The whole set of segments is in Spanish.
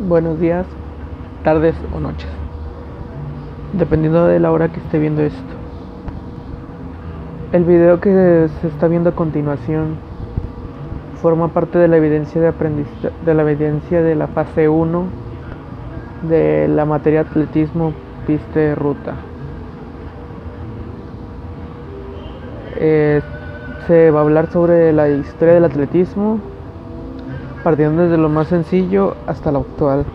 buenos días, tardes o noches, dependiendo de la hora que esté viendo esto. El video que se está viendo a continuación forma parte de la evidencia de aprendizaje, de la evidencia de la fase 1 de la materia atletismo pista de ruta. Se va a hablar sobre la historia del atletismo, partiendo desde lo más sencillo hasta lo actual.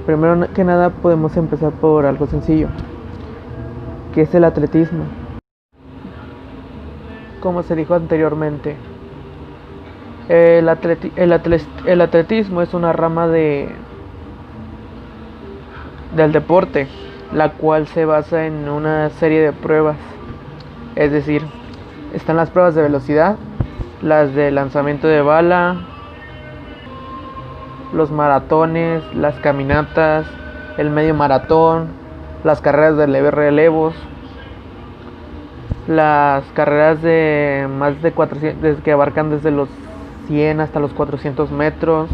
Primero que nada podemos empezar por algo sencillo. ¿Qué es el atletismo? Como se dijo anteriormente, el atletismo es una rama del deporte, la cual se basa en una serie de pruebas. Es decir, están las pruebas de velocidad, las de lanzamiento de bala, los maratones, las caminatas, el medio maratón, las carreras de relevos, las carreras de más de 400, que abarcan desde los 100 hasta los 400 metros,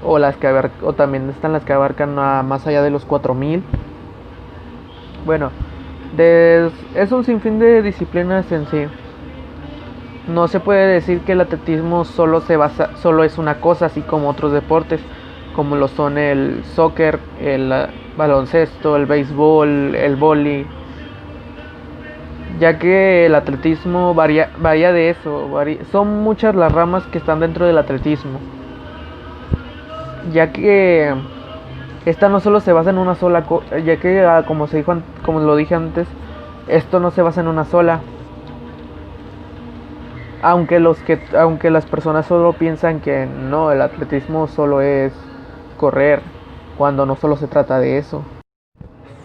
o también están las que abarcan más allá de los 4000. Bueno, es un sinfín de disciplinas en sí. No se puede decir que el atletismo solo es una cosa, así como otros deportes, como lo son el soccer, el baloncesto, el béisbol, el vóley, ya que el atletismo varía de eso. Son muchas las ramas que están dentro del atletismo, ya que esta no solo se basa en una sola cosa, ya que como lo dije antes, esto no se basa en una sola. Aunque las personas solo piensan que no, el atletismo solo es correr, cuando no solo se trata de eso.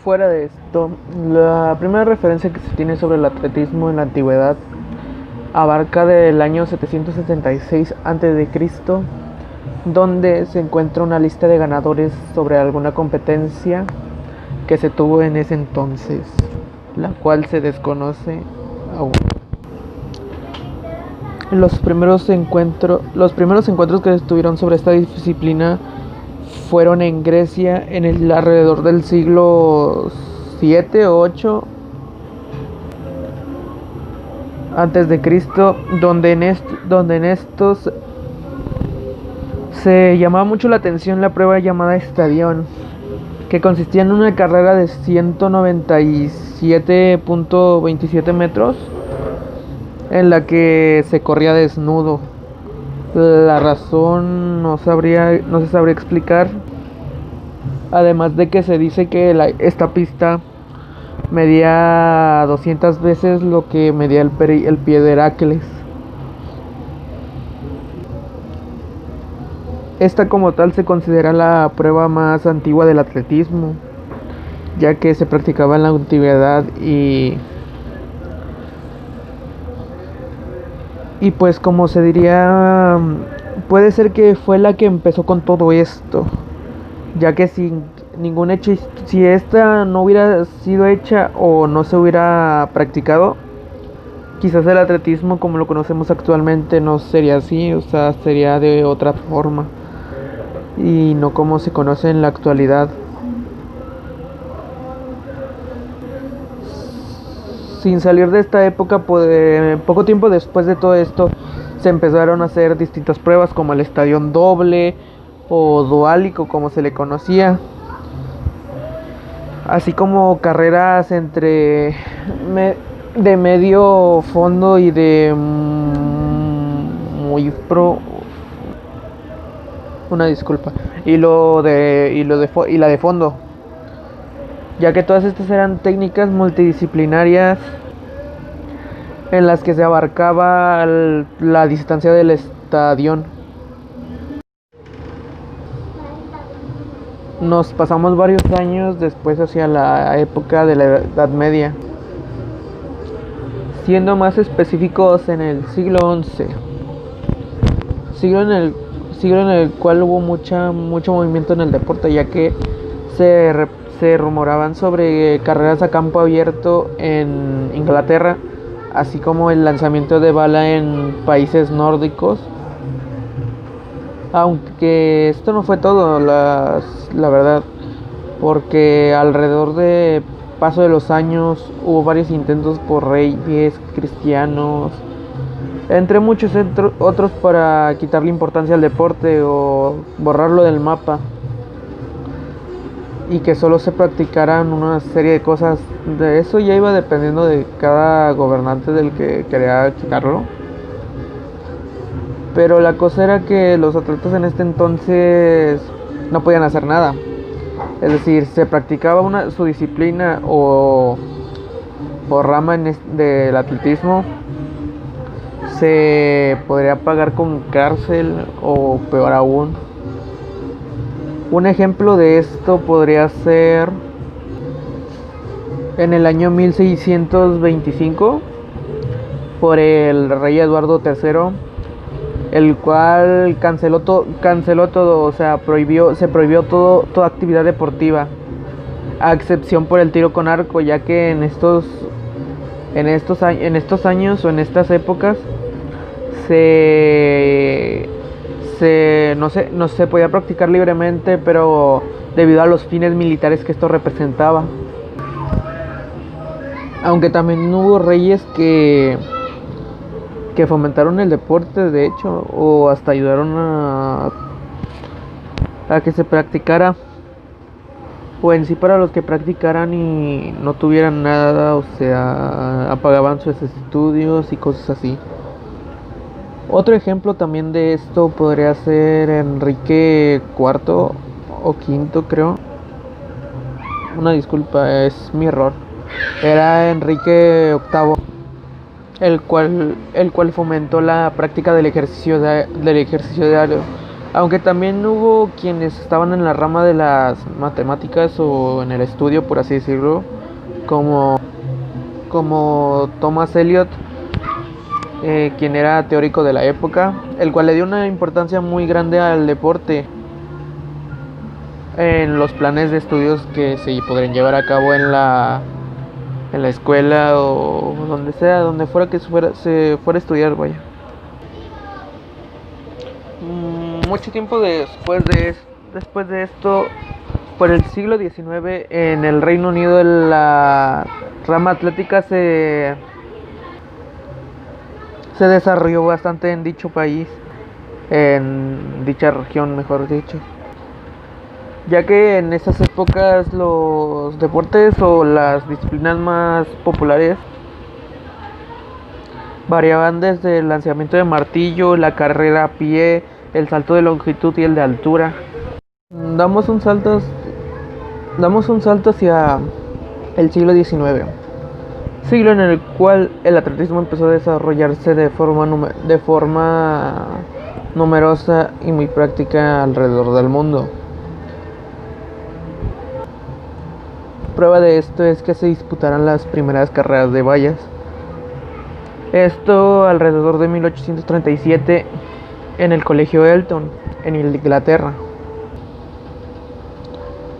Fuera de esto, la primera referencia que se tiene sobre el atletismo en la antigüedad abarca del año 776 a.C., donde se encuentra una lista de ganadores sobre alguna competencia que se tuvo en ese entonces, la cual se desconoce aún. Los primeros encuentros que se tuvieron sobre esta disciplina fueron en Grecia en el alrededor del siglo 7 o 8 antes de Cristo, donde en estos se llamaba mucho la atención la prueba llamada estadión, que consistía en una carrera de 197.27 metros, en la que se corría desnudo. La razón no se sabría explicar, además de que se dice que esta pista medía 200 veces lo que medía el pie de Heracles. Esta como tal se considera la prueba más antigua del atletismo, ya que se practicaba en la antigüedad y pues como se diría, puede ser que fue la que empezó con todo esto, ya que si esta no hubiera sido hecha o no se hubiera practicado, quizás el atletismo como lo conocemos actualmente no sería así, o sea, sería de otra forma y no como se conoce en la actualidad. Sin salir de esta época, poco tiempo después de todo esto, se empezaron a hacer distintas pruebas como el estadión doble o duálico, como se le conocía, así como carreras de medio fondo y de muy pro. Una disculpa. Y la de fondo, ya que todas estas eran técnicas multidisciplinarias en las que se abarcaba la distancia del estadión. Nos pasamos varios años después hacia la época de la Edad Media, siendo más específicos en el siglo XI, siglo en el cual hubo mucho movimiento en el deporte, ya que se rumoraban sobre carreras a campo abierto en Inglaterra, así como el lanzamiento de bala en países nórdicos. Aunque esto no fue todo, la verdad, porque alrededor de paso de los años hubo varios intentos por reyes cristianos, entre muchos otros, para quitarle importancia al deporte o borrarlo del mapa, y que solo se practicaran una serie de cosas. De eso ya iba dependiendo de cada gobernante del que quería quitarlo. Pero la cosa era que los atletas en este entonces no podían hacer nada. Es decir, se practicaba su disciplina o rama del atletismo, se podría pagar con cárcel o peor aún. Un ejemplo de esto podría ser en el año 1625 por el rey Eduardo III, el cual canceló todo, o sea, se prohibió toda actividad deportiva, a excepción por el tiro con arco, ya que en estos años o en estas épocas no se podía practicar libremente, pero debido a los fines militares que esto representaba. Aunque también hubo reyes que fomentaron el deporte, de hecho, o hasta ayudaron a que se practicara, o en sí para los que practicaran y no tuvieran nada, o sea, apagaban sus estudios y cosas así. Otro ejemplo también de esto podría ser Enrique IV o quinto, creo. Una disculpa, es mi error. Era Enrique VIII, el cual fomentó la práctica del ejercicio diario. Aunque también hubo quienes estaban en la rama de las matemáticas o en el estudio, por así decirlo, como Thomas Eliot, quien era teórico de la época, el cual le dio una importancia muy grande al deporte en los planes de estudios que se podrían llevar a cabo en la escuela o donde sea, donde fuera que se fuera a estudiar, vaya. Mucho tiempo después de esto, por el siglo XIX, en el Reino Unido, la rama atlética se desarrolló bastante en dicho país, en dicha región, mejor dicho, ya que en esas épocas los deportes o las disciplinas más populares variaban desde el lanzamiento de martillo, la carrera a pie, el salto de longitud y el de altura. Damos un salto hacia el siglo XIX, siglo en el cual el atletismo empezó a desarrollarse de forma numerosa y muy práctica alrededor del mundo. Prueba de esto es que se disputaran las primeras carreras de vallas. Esto alrededor de 1837 en el Colegio Eton, en Inglaterra.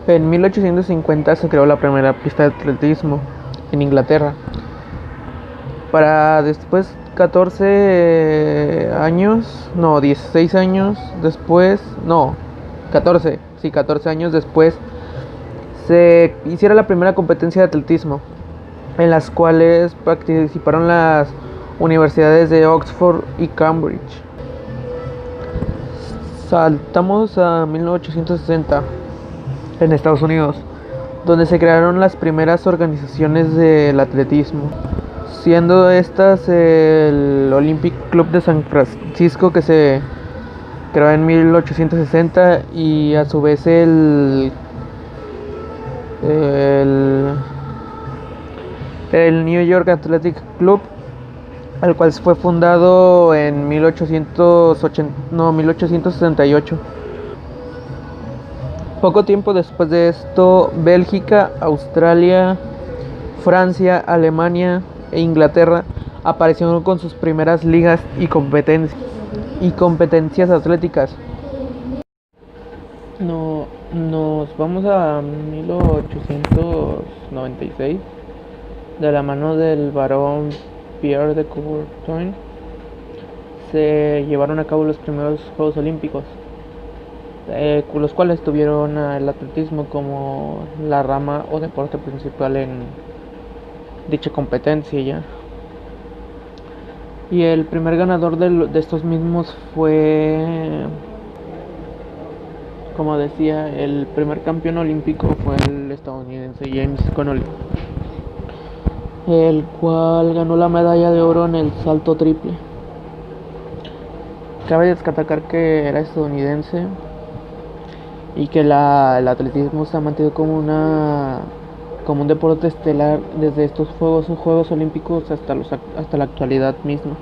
En 1850 se creó la primera pista de atletismo en Inglaterra. Para después 14 años después se hiciera la primera competencia de atletismo, en las cuales participaron las universidades de Oxford y Cambridge. Saltamos a 1860 en Estados Unidos, donde se crearon las primeras organizaciones del atletismo, siendo estas el Olympic Club de San Francisco, que se creó en 1860, y a su vez el New York Athletic Club, el cual fue fundado en 1868. Poco tiempo después de esto, Bélgica, Australia, Francia, Alemania e Inglaterra aparecieron con sus primeras ligas y competencias atléticas. Nos vamos a 1896, de la mano del barón Pierre de Coubertin, se llevaron a cabo los primeros Juegos Olímpicos. los cuales tuvieron el atletismo como la rama o deporte principal en dicha competencia ya. Y el primer ganador de estos mismos fue, como decía, el primer campeón olímpico fue el estadounidense James Connolly, el cual ganó la medalla de oro en el salto triple. Cabe destacar que era estadounidense y que el atletismo se ha mantenido como un deporte estelar desde estos Juegos Olímpicos hasta la actualidad misma.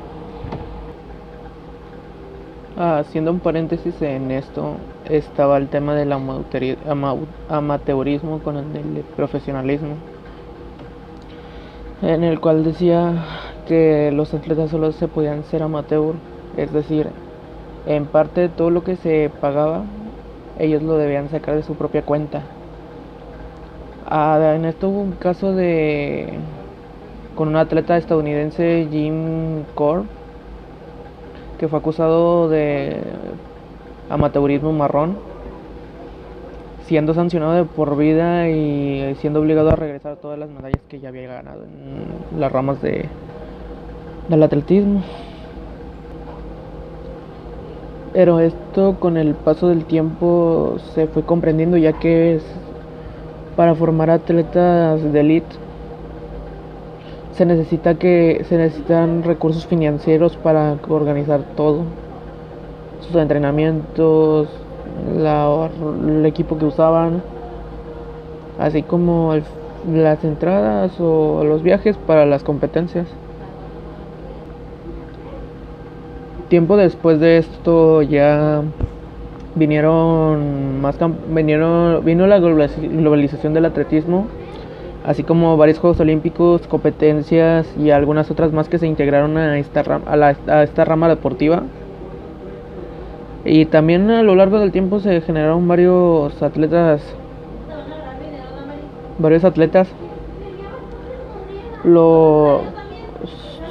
Haciendo un paréntesis en esto, estaba el tema del amateurismo con el profesionalismo, en el cual decía que los atletas solo se podían ser amateur, es decir, en parte todo lo que se pagaba ellos lo debían sacar de su propia cuenta. En esto hubo un caso con un atleta estadounidense, Jim Core, que fue acusado de amateurismo marrón, siendo sancionado de por vida y siendo obligado a regresar todas las medallas que ya había ganado en las ramas del atletismo. Pero esto con el paso del tiempo se fue comprendiendo, ya que para formar atletas de élite se necesitan recursos financieros para organizar todo, sus entrenamientos, el equipo que usaban, así como las entradas o los viajes para las competencias. Tiempo después de esto ya vino la globalización del atletismo, así como varios Juegos Olímpicos, competencias y algunas otras más que se integraron a esta rama deportiva. Y también a lo largo del tiempo se generaron varios atletas.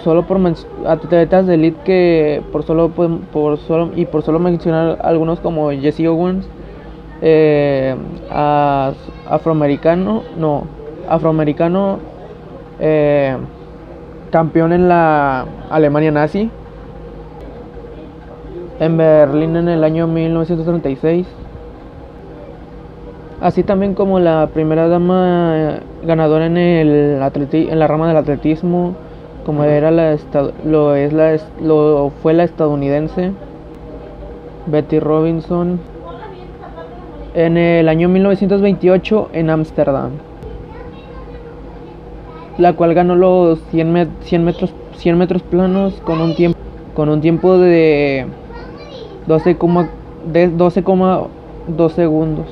Solo por atletas de elite que por solo mencionar algunos, como Jesse Owens, afroamericano, campeón en la Alemania nazi, en Berlín en el año 1936, así también como la primera dama ganadora en la rama del atletismo, como fue la estadounidense Betty Robinson en el año 1928 en Ámsterdam, la cual ganó los 100 metros planos con un tiempo de 12,2 segundos.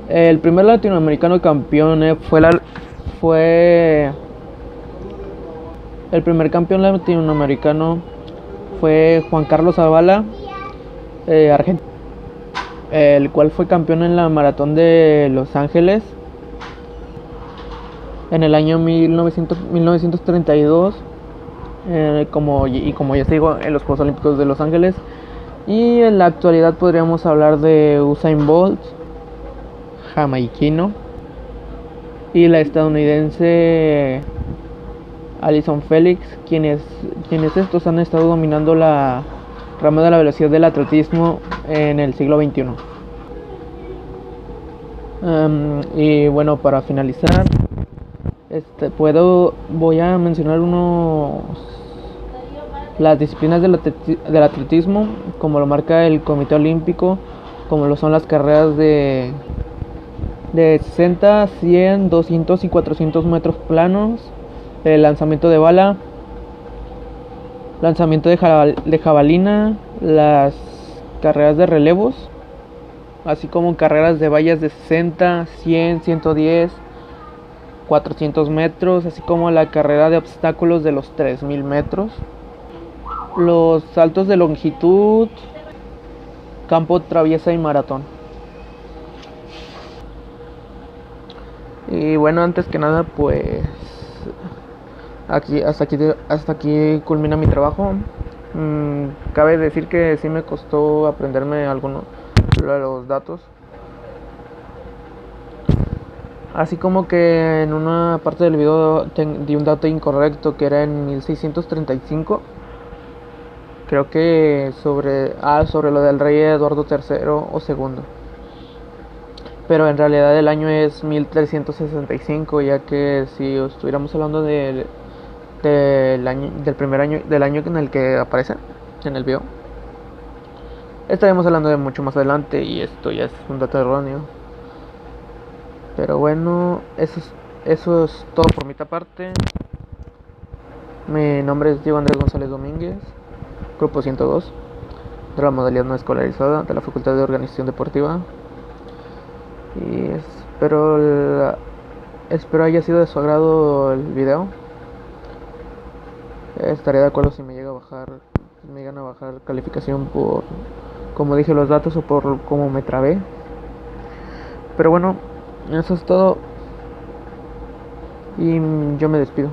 El primer latinoamericano campeón el primer campeón latinoamericano fue Juan Carlos Zavala, argentino, el cual fue campeón en la maratón de Los Ángeles en el año 1932, como ya digo, en los Juegos Olímpicos de Los Ángeles. Y en la actualidad podríamos hablar de Usain Bolt, jamaiquino, y la estadounidense Allyson Felix, quienes estos han estado dominando la rama de la velocidad del atletismo en el siglo XXI. Y bueno, para finalizar, voy a mencionar las disciplinas del atletismo, como lo marca el Comité Olímpico, como lo son las carreras de 60, 100, 200 y 400 metros planos, el lanzamiento de bala, lanzamiento de jabalina, las carreras de relevos, así como carreras de vallas de 60, 100, 110, 400 metros, así como la carrera de obstáculos de los 3000 metros, los saltos de longitud, campo traviesa y maratón. Y bueno, antes que nada, pues hasta aquí culmina mi trabajo. Cabe decir que sí me costó aprenderme algunos de los datos. Así como que en una parte del video di un dato incorrecto que era en 1635. Creo que sobre lo del rey Eduardo III o segundo. Pero en realidad el año es 1365, ya que si estuviéramos hablando del primer año, del año en el que aparece en el video, estaremos hablando de mucho más adelante y esto ya es un dato erróneo. Pero bueno, eso es todo por mi parte. Mi nombre es Diego Andrés González Domínguez, grupo 102, de la modalidad no escolarizada de la Facultad de Organización Deportiva. Y espero haya sido de su agrado el video. Estaré de acuerdo si me llegan a bajar calificación por como dije los datos o por cómo me trabé. Pero bueno, eso es todo y yo me despido.